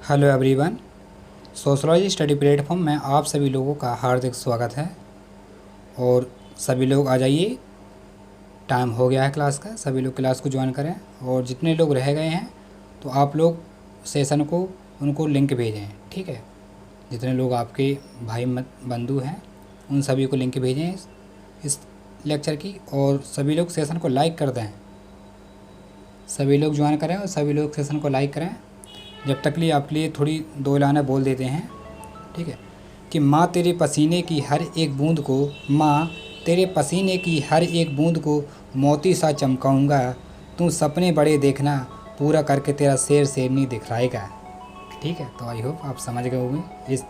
Hello everyone. Sociology study platform में आप सभी लोगों का हार्दिक स्वागत है। और सभी लोग आ जाइए, टाइम हो गया है क्लास का। सभी लोग क्लास को ज्वाइन करें। और जितने लोग रह गए हैं तो आप लोग सेशन को उनको लिंक भेजें, ठीक है। जितने लोग आपके भाई बंधु हैं उन सभी को लिंक भेजें इस लेक्चर की। और सभी लोग सेशन को लाइक कर दें। सभी लोग ज्वाइन करें और सभी लोग सेशन को लाइक करें। जब तक लिए आपके लिए थोड़ी दो लाइनें बोल देते हैं, ठीक है। कि माँ तेरे पसीने की हर एक बूंद को, माँ तेरे पसीने की हर एक बूंद को मोती सा चमकाऊंगा। तू सपने बड़े देखना, पूरा करके तेरा शेर शेरनी दिखलाएगा। ठीक है, तो आई होप आप समझ गए होंगे इस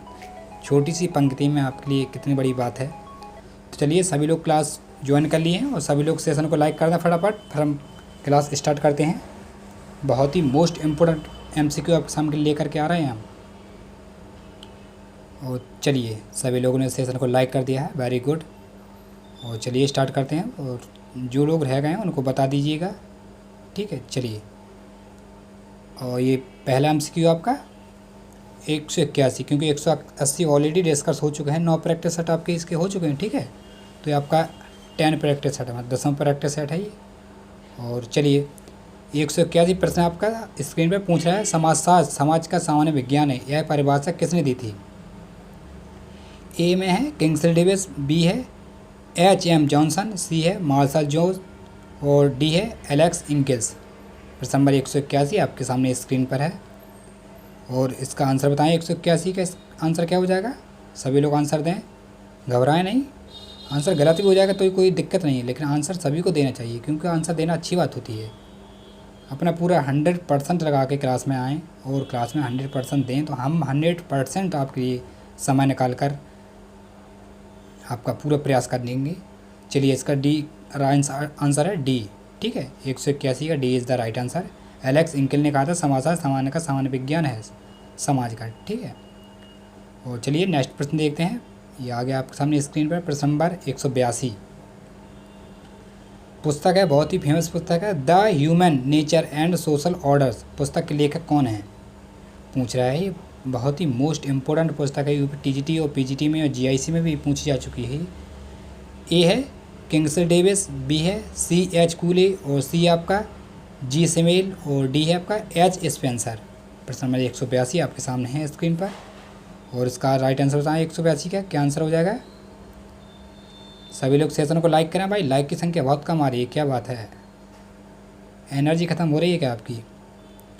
छोटी सी पंक्ति में आपके लिए कितनी बड़ी बात है। तो चलिए, सभी लोग क्लास ज्वाइन कर लिए हैं और सभी लोग सेशन को लाइक कर दें फटाफट। फिर हम क्लास स्टार्ट करते हैं। बहुत ही मोस्ट इम्पोर्टेंट MCQ आपके सामने लेकर के आ रहे हैं हम। और चलिए, सभी लोगों ने सेशन को लाइक कर दिया है, वेरी गुड। और चलिए स्टार्ट करते हैं। और जो लोग रह गए हैं उनको बता दीजिएगा, ठीक है। चलिए, और ये पहला MCQ आपका 181, क्योंकि 180 ऑलरेडी डिस्कस हो चुके हैं। 9 प्रैक्टिस सेट आपके इसके हो चुके हैं, ठीक है। तो ये आपका 10 प्रैक्टिस सेट है, मतलब 10वां प्रैक्टिस सेट है ये। और चलिए, 181 प्रश्न आपका स्क्रीन पर पूछ रहा है। समाजशास्त्र समाज का सामान्य विज्ञान है, यह परिभाषा किसने दी थी? ए में है किंग्सले डेविस, बी है HM जॉनसन, सी है मार्शल जोन्स और डी है एलेक्स इंगिल्स। प्रश्न नंबर 181 आपके सामने स्क्रीन पर है। और इसका आंसर बताएं। 181 का आंसर क्या हो जाएगा? सभी लोग आंसर दें, घबराएं नहीं। आंसर गलत भी हो जाएगा तो कोई दिक्कत नहीं है, लेकिन आंसर सभी को देना चाहिए, क्योंकि आंसर देना अच्छी बात होती है। अपना पूरा 100% लगा के क्लास में आएँ और क्लास में 100% दें, तो हम 100% आपके लिए समय निकाल कर आपका पूरा प्रयास कर देंगे। चलिए, इसका डी आंसर है, डी, ठीक है। 181 का D is the right answer. Alex Inkeles ने कहा था समाजशास्त्र सामान्य का सामान्य विज्ञान है, समाज का, ठीक है। और चलिए नेक्स्ट प्रश्न देखते हैं। ये आ गया आपके सामने स्क्रीन पर। प्रश्न नंबर 182 पुस्तक है, बहुत ही फेमस पुस्तक है, the human nature and social orders. पुस्तक के लेखक कौन है पूछ रहा है। ये बहुत ही मोस्ट इम्पोर्टेंट पुस्तक है। TGT और PGT में और GIC में भी पूछी जा चुकी है। ए है किंग्सले डेविस, बी है CH कूले और सी आपका G सेमेल और डी है आपका H स्पेंसर। प्रश्न नंबर 182 आपके सामने है स्क्रीन पर। और इसका राइट आंसर बताएं 182 का क्या आंसर हो जाएगा। सभी लोग सेशन को लाइक करें भाई, लाइक की संख्या बहुत कम आ रही है, क्या बात है? एनर्जी ख़त्म हो रही है क्या आपकी,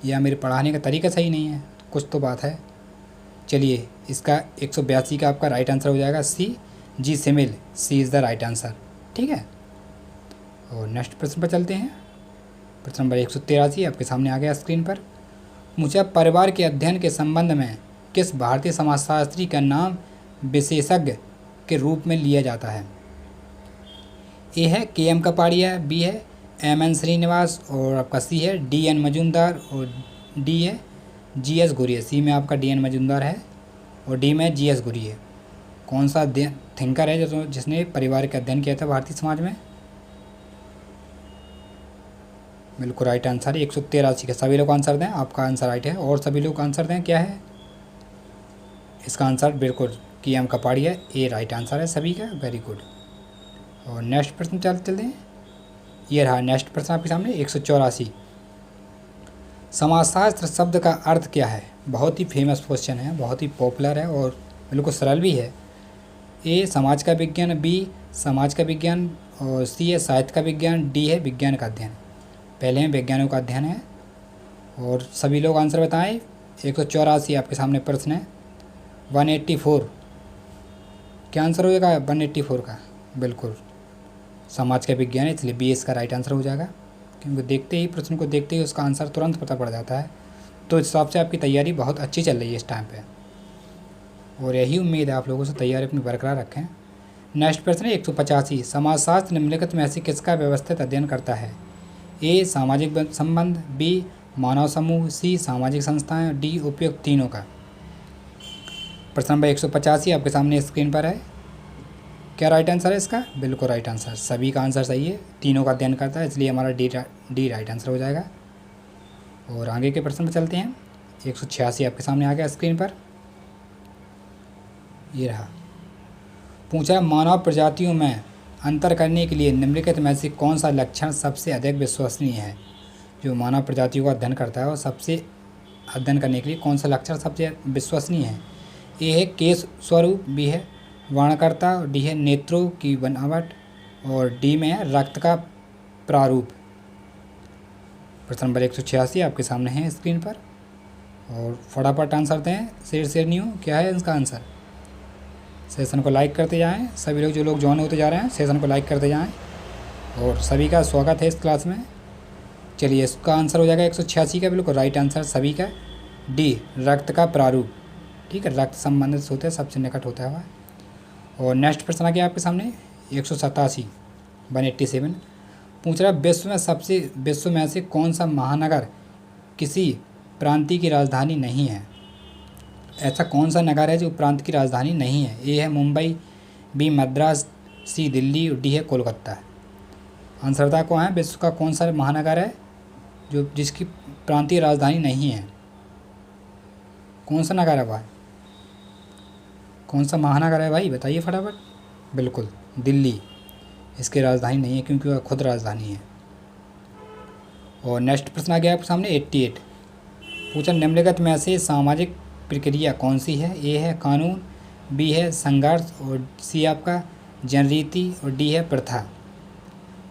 या मेरे पढ़ाने का तरीका सही नहीं है? कुछ तो बात है। चलिए, इसका 182 का आपका राइट आंसर हो जाएगा G सेमिल, C is the right answer, ठीक है। और नेक्स्ट प्रश्न पर चलते हैं। प्रश्न नंबर 183 आपके सामने आ गया स्क्रीन पर। मुझे परिवार के अध्ययन के संबंध में किस भारतीय समाजशास्त्री का नाम विशेषज्ञ के रूप में लिया जाता है? ए है KM कपाड़िया, बी है MN श्रीनिवास और आपका सी है DN मजूमदार और डी है GS गुरिये। सी में आपका DN मजूमदार है और डी में GS गुरिये। कौन सा थिंकर है जिसने परिवार का अध्ययन किया था भारतीय समाज में? बिल्कुल राइट आंसर है 183 का। सभी लोग आंसर दें, आपका आंसर राइट है। और सभी लोग आंसर दें, क्या है इसका आंसर? बिल्कुल KM कपाड़िया, ए राइट आंसर है सभी का, वेरी गुड। और नेक्स्ट प्रश्न चलते हैं। ये रहा नेक्स्ट प्रश्न आपके सामने 184। समाजशास्त्र शब्द का अर्थ क्या है? बहुत ही फेमस क्वेश्चन है, बहुत ही पॉपुलर है और बिल्कुल सरल भी है। ए समाज का विज्ञान, बी समाज का विज्ञान और सी है साहित्य का विज्ञान, डी है विज्ञान का अध्ययन। पहले में विज्ञानों का अध्ययन है। और सभी लोग आंसर बताएं। 184 आपके सामने प्रश्न है। 184 क्या आंसर हो जाएगा 184 का? बिल्कुल समाज का विज्ञान है, इसलिए बी इसका राइट आंसर हो जाएगा। क्योंकि देखते ही प्रश्न को देखते ही उसका आंसर तुरंत पता पड़ जाता है। तो इस हिसाब से आपकी तैयारी बहुत अच्छी चल रही है इस टाइम पे, और यही उम्मीद है आप लोगों से तैयारी अपनी बरकरार रखें। नेक्स्ट प्रश्न है 185। समाजशास्त्र निम्नलिखित में से किसका व्यवस्थित अध्ययन करता है? ए सामाजिक संबंध, बी मानव समूह, सी सामाजिक संस्थाएं, डी उपयुक्त तीनों का। प्रश्न नंबर 185 आपके सामने स्क्रीन पर है। क्या राइट आंसर है इसका? बिल्कुल राइट आंसर, सभी का आंसर सही है, तीनों का अध्ययन करता है, इसलिए हमारा डी राइट आंसर हो जाएगा। और आगे के प्रश्न पर चलते हैं। 186 आपके सामने आ गया स्क्रीन पर, ये रहा। पूछा मानव प्रजातियों में अंतर करने के लिए निम्नलिखित में से कौन सा लक्षण सबसे अधिक विश्वसनीय है। जो मानव प्रजातियों का अध्ययन करता है और सबसे अध्ययन करने के लिए कौन सा लक्षण सबसे विश्वसनीय है। ए है केश स्वरूप, बी है वर्णकर्ता, डी है नेत्रों की बनावट और डी में है रक्त का प्रारूप। प्रश्न नंबर 186 आपके सामने है स्क्रीन पर, और फटाफट आंसर दें। शेरनियों क्या है इसका आंसर। सेशन को लाइक करते जाएं, सभी लोग जो लोग ज्वाइन होते जा रहे हैं सेशन को लाइक करते जाएं, और सभी का स्वागत है इस क्लास में। चलिए इसका आंसर हो जाएगा 186 का बिल्कुल राइट आंसर सभी का, डी रक्त का प्रारूप। ठीक है, रक्त संबंधित होते हैं, सबसे निकट होता है वह। और नेक्स्ट प्रश्न आ गया आपके सामने 187 187। पूछ रहा विश्व में से कौन सा महानगर किसी प्रांतीय की राजधानी नहीं है। ऐसा कौन सा नगर है जो प्रांत की राजधानी नहीं है। ए है मुंबई, बी मद्रास, सी दिल्ली, डी है कोलकाता। आंसर बता कौन है, विश्व का कौन सा महानगर है जो जिसकी प्रांतीय राजधानी नहीं है। कौन सा नगर है वह, कौन सा महानगर है भाई बताइए फटाफट। बिल्कुल दिल्ली, इसकी राजधानी नहीं है क्योंकि वह खुद राजधानी है। और नेक्स्ट प्रश्न आ गया आपके सामने 88। पूछा निम्नलिखित में से सामाजिक प्रक्रिया कौन सी है। ए है कानून, बी है संघर्ष, और सी आपका जनरीति, और डी है प्रथा।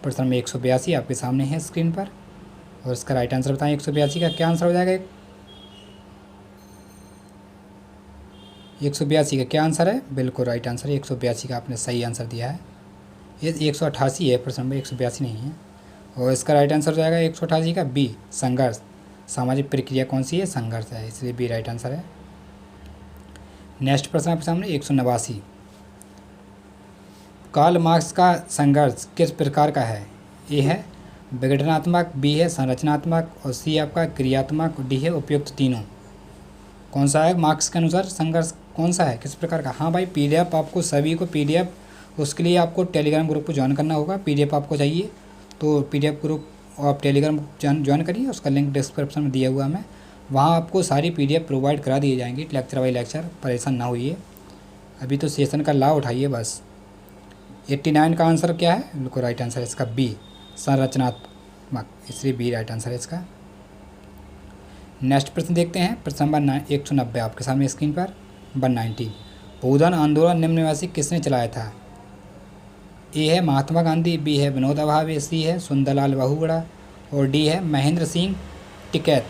प्रश्न नंबर 182 आपके सामने है स्क्रीन पर, और इसका राइट आंसर बताएं। 182 का क्या आंसर हो जाएगा। 182 का क्या आंसर है, बिल्कुल राइट आंसर है 182 का, आपने सही आंसर दिया है। ये 188 है, प्रश्न नंबर 182 नहीं है। और इसका राइट आंसर हो जाएगा 188 का बी संघर्ष। सामाजिक प्रक्रिया कौन सी है, संघर्ष है, इसलिए बी राइट आंसर है। नेक्स्ट प्रश्न आपके सामने 189। कार्ल मार्क्स का संघर्ष किस प्रकार का है। ए है विघटनात्मक, बी है संरचनात्मक, और सी आपका क्रियात्मक, डी है उपयुक्त तीनों। कौन सा है मार्क्स के अनुसार संघर्ष कौन सा है, किस प्रकार का। हाँ भाई पीडीएफ आपको सभी को पीडीएफ, उसके लिए आपको टेलीग्राम ग्रुप को ज्वाइन करना होगा। पीडीएफ आपको चाहिए तो पीडीएफ ग्रुप आप टेलीग्राम ज्वाइन करिए, उसका लिंक डिस्क्रिप्शन में दिया हुआ है। वहाँ आपको सारी पीडीएफ प्रोवाइड करा दिए जाएंगी लेक्चर बाई लेक्चर, परेशान ना होइए। अभी तो सेशन का लाभ उठाइए बस। 89 का आंसर क्या है, बिल्कुल राइट आंसर है इसका बी संरचनात्मक, इसलिए बी राइट आंसर है इसका। नेक्स्ट प्रश्न देखते हैं। प्रश्न नंबर 190 आपके सामने स्क्रीन पर 190। भूदान आंदोलन निम्न में से किसने चलाया था। ए है महात्मा गांधी, बी है विनोबा भावे, सी है सुंदरलाल बहुगुणा, और डी है महेंद्र सिंह टिकैत।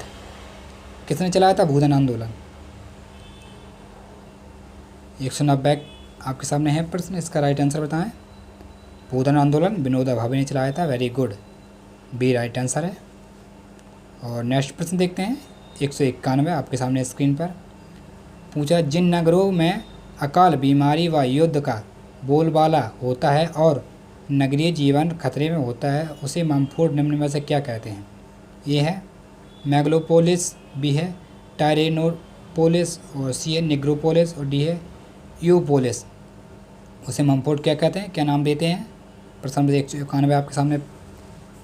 किसने चलाया था भूदान आंदोलन। 190 आपके सामने है प्रश्न, इसका राइट आंसर बताएं। भूदान आंदोलन विनोबा भावे ने चलाया था, very good, B right answer है। और नेक्स्ट प्रश्न देखते हैं 191 आपके सामने स्क्रीन पर। पूछा जिन नगरों में अकाल बीमारी व युद्ध का बोलबाला होता है और नगरीय जीवन खतरे में होता है उसे मम्फोर्ड निम्न में से क्या कहते हैं। ये है मेगलोपोलिस, बी है टायरेनोपोलिस, और सी है निग्रोपोलिस, और डी है यूपोलिस। उसे मम्फोर्ड क्या कहते हैं, क्या नाम देते हैं। प्रश्न नंबर 191 आपके सामने,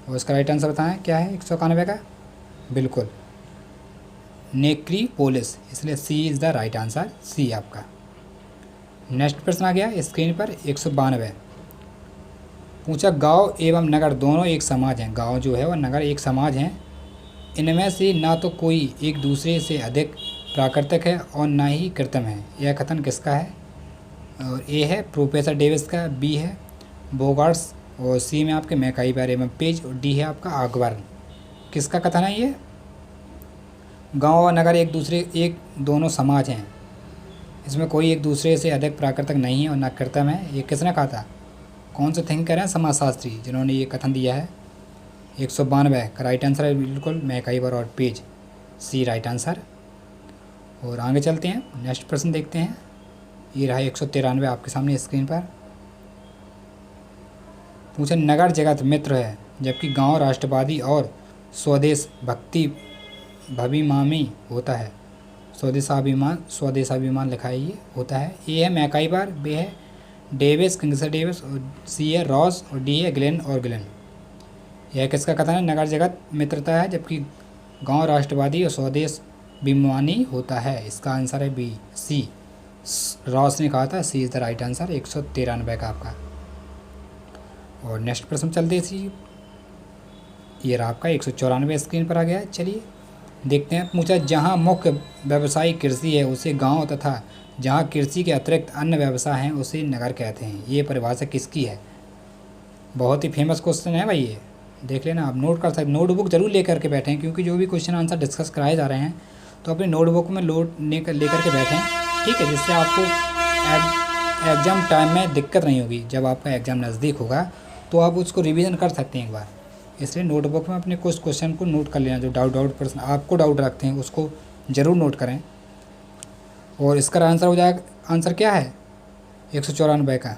और इसका राइट आंसर बताएं क्या है 191 का, बिल्कुल नेक्रीपोलिस, इसलिए सी इज़ द राइट आंसर, सी आपका। नेक्स्ट प्रश्न आ गया स्क्रीन पर 192। पूछा गांव एवं नगर दोनों एक समाज हैं। गांव जो है वह नगर एक समाज हैं। इनमें से ना तो कोई एक दूसरे से अधिक प्राकृतिक है और ना ही कृत्रिम है। यह कथन किसका है। और ए है प्रोफेसर डेविस का, बी है बोगार्ट्स, और सी में आपके मैकाई बारे में पेज, और डी है आपका आगबर्न। किसका कथन है ये। गांव और नगर एक दोनों समाज हैं, इसमें कोई एक दूसरे से अधिक प्राकृतिक नहीं है और न कृत्रिम है। ये किसने कहा था, कौन से थिंकर हैं, समाजशास्त्री जिन्होंने ये कथन दिया है। 192 का राइट आंसर है बिल्कुल मैकाइवर और पेज, सी राइट आंसर। और आगे चलते हैं, नेक्स्ट प्रश्न देखते हैं। ये रहा 193 आपके सामने स्क्रीन पर। पूछा नगर जगत मित्र है जबकि गांव राष्ट्रवादी और स्वदेश भक्ति भविमामी होता है। स्वदेशाभिमान लिखा है ये होता है। ए है मैकाइवर, बी है डेविस किंग्सर डेविस, और सी है रॉस, और डी है ग्लेन और ग्लेन। यह किसका कथन है, नगर जगत मित्रता है जबकि गांव राष्ट्रवादी और स्वदेश बेईमानी होता है। इसका आंसर है बी सी, रॉस ने कहा था सी इज़ द राइट आंसर 193 का आपका। और नेक्स्ट प्रश्न चलते सी, ये रहा आपका 194 स्क्रीन पर आ गया है। चलिए देखते हैं। पूछा जहाँ मुख्य व्यवसाय कृषि है उसे गांव तथा जहाँ कृषि के अतिरिक्त अन्य व्यवसाय हैं उसे नगर कहते हैं। ये परिभाषा किसकी है? बहुत ही फेमस क्वेश्चन है भाई, ये देख लेना आप, नोट कर सकते, नोटबुक जरूर लेकर के बैठें क्योंकि जो भी क्वेश्चन आंसर डिस्कस कराए जा रहे हैं तो अपनी नोटबुक में लेकर के बैठें, ठीक है, जिससे आपको एग्ज़ाम टाइम में दिक्कत नहीं होगी। जब आपका एग्ज़ाम नज़दीक होगा तो आप उसको रिवीजन कर सकते हैं एक बार। इसलिए नोटबुक में अपने कुछ क्वेश्चन को नोट कर लेना, जो डाउट प्रश्न आपको डाउट रखते हैं उसको ज़रूर नोट करें। और इसका आंसर हो जाएगा, आंसर क्या है 194 का?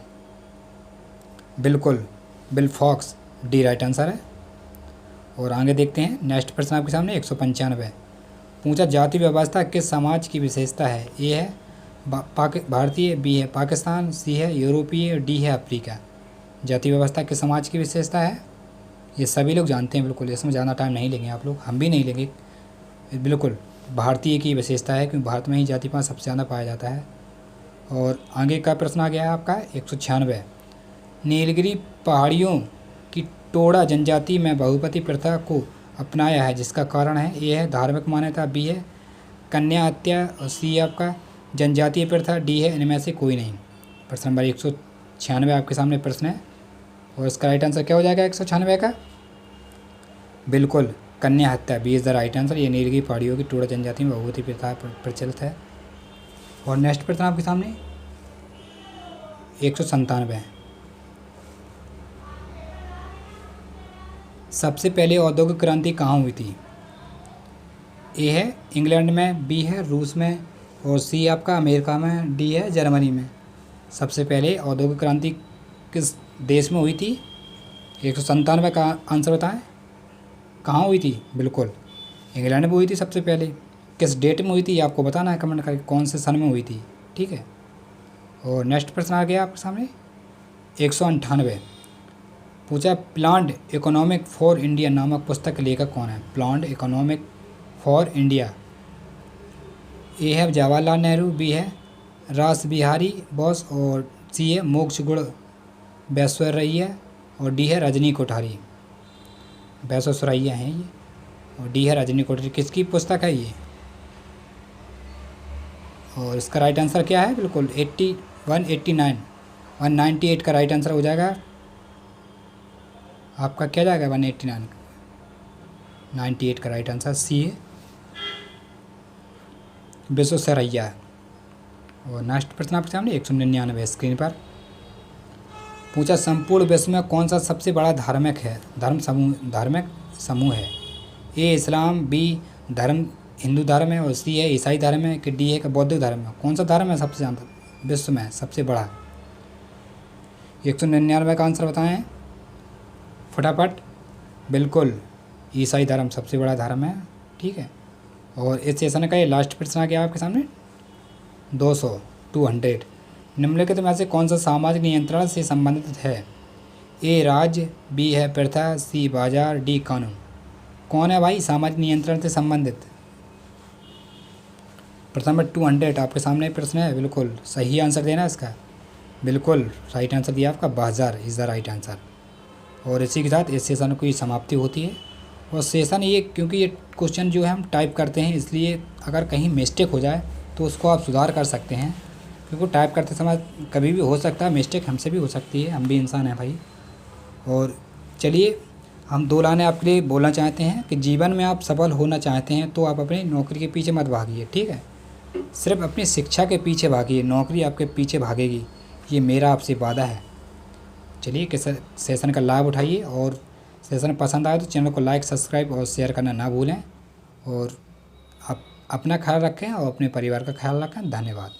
बिल्कुल bill Fox, D right answer है। और आगे देखते हैं। नेक्स्ट प्रश्न आपके सामने 195। पूछा जाति व्यवस्था किस समाज की विशेषता है? ए है भारतीय, बी है पाकिस्तान, सी है यूरोपीय, डी है अफ्रीका। जाति व्यवस्था किस समाज की विशेषता है? ये सभी लोग जानते हैं बिल्कुल, इसमें ज़्यादा टाइम नहीं लेंगे आप लोग, हम भी नहीं लेंगे। बिल्कुल भारतीय की विशेषता है क्योंकि भारत में ही जाति पात सबसे ज़्यादा पाया जाता है। और आगे का प्रश्न आ गया है आपका 196। नीलगिरी पहाड़ियों की टोडा जनजाति में बहुपति प्रथा को अपनाया है जिसका कारण है? ए है धार्मिक मान्यता, बी है कन्या हत्या, और सी है आपका जनजातीय प्रथा, डी है इनमें से कोई नहीं। प्रश्न नंबर 196 आपके सामने प्रश्न है और इसका राइट आंसर क्या हो जाएगा 196 का? बिल्कुल कन्या हत्या, B is the right answer. ये नीलगिरी पहाड़ियों की टोडा जनजाति में बहुपति प्रथा प्रचलित है। और नेक्स्ट प्रश्न आपके सामने 197। सबसे पहले औद्योगिक क्रांति कहाँ हुई थी? ए है इंग्लैंड में, बी है रूस में, और सी आपका अमेरिका में, डी है जर्मनी में। सबसे पहले औद्योगिक क्रांति किस देश में हुई थी? 197 का आंसर बताएं, कहाँ हुई थी? बिल्कुल इंग्लैंड में हुई थी सबसे पहले। किस डेट में हुई थी आपको बताना है कमेंट करके, कौन से सन में हुई थी, ठीक है। और नेक्स्ट प्रश्न आ गया आपके सामने 198। पूछा प्लान्ड इकोनॉमिक फॉर इंडिया नामक पुस्तक के लेखक कौन है? Planned economic for India. A है जवाहरलाल नेहरू, बी है रास बिहारी बोस, और सी है मोक्ष गुण बैसवरैया, और डी है रजनी कोठारी। बैसवरैया हैं ये, और डी है रजनी कोठारी। किसकी पुस्तक है ये? और इसका राइट आंसर क्या है? बिल्कुल 198 का राइट आंसर हो जाएगा आपका। क्या जाएगा 198 का राइट आंसर सी है विश्वेश्वरैया। और नेक्स्ट प्रश्न आपके सामने 199 स्क्रीन पर। पूछा संपूर्ण विश्व में कौन सा सबसे बड़ा धार्मिक समूह है? ए इस्लाम, बी धर्म हिंदू धर्म है, और सी है ईसाई धर्म है, कि डी है कि बौद्ध धर्म है। कौन सा धर्म है सबसे ज़्यादा विश्व में सबसे बड़ा? 199 का आंसर बताएं फटाफट। बिल्कुल ईसाई धर्म सबसे बड़ा धर्म है, ठीक है। और इस सेशन का ये लास्ट प्रश्न आ गया आपके सामने 200 निम्नलिखित में से कौन सा सामाजिक नियंत्रण से संबंधित है? ए राज्य, बी है प्रथा, सी बाजार, डी कानून। कौन है भाई सामाजिक नियंत्रण से संबंधित? प्रश्न नंबर 200 आपके सामने प्रश्न है, बिल्कुल सही आंसर देना इसका। बिल्कुल राइट आंसर दिया आपका, बाजार इज़ द राइट आंसर। और इसी के साथ इस सेशन की समाप्ति होती है। और सेशन ये, क्योंकि ये क्वेश्चन जो है हम टाइप करते हैं, इसलिए अगर कहीं मिस्टेक हो जाए तो उसको आप सुधार कर सकते हैं, क्योंकि टाइप करते समय कभी भी हो सकता है मिस्टेक, हमसे भी हो सकती है, हम भी इंसान हैं भाई। और चलिए हम 2 लाइनें आपके लिए बोलना चाहते हैं कि जीवन में आप सफल होना चाहते हैं तो आप अपनी नौकरी के पीछे मत भागिए, ठीक है। सिर्फ अपनी शिक्षा के पीछे भागिए, नौकरी आपके पीछे भागेगी, ये मेरा आपसे वादा है। चलिए किस सेशन का लाभ उठाइए, और सेशन पसंद आए तो चैनल को लाइक, सब्सक्राइब और शेयर करना ना भूलें। और आप अपना ख्याल रखें और अपने परिवार का ख्याल रखें। धन्यवाद।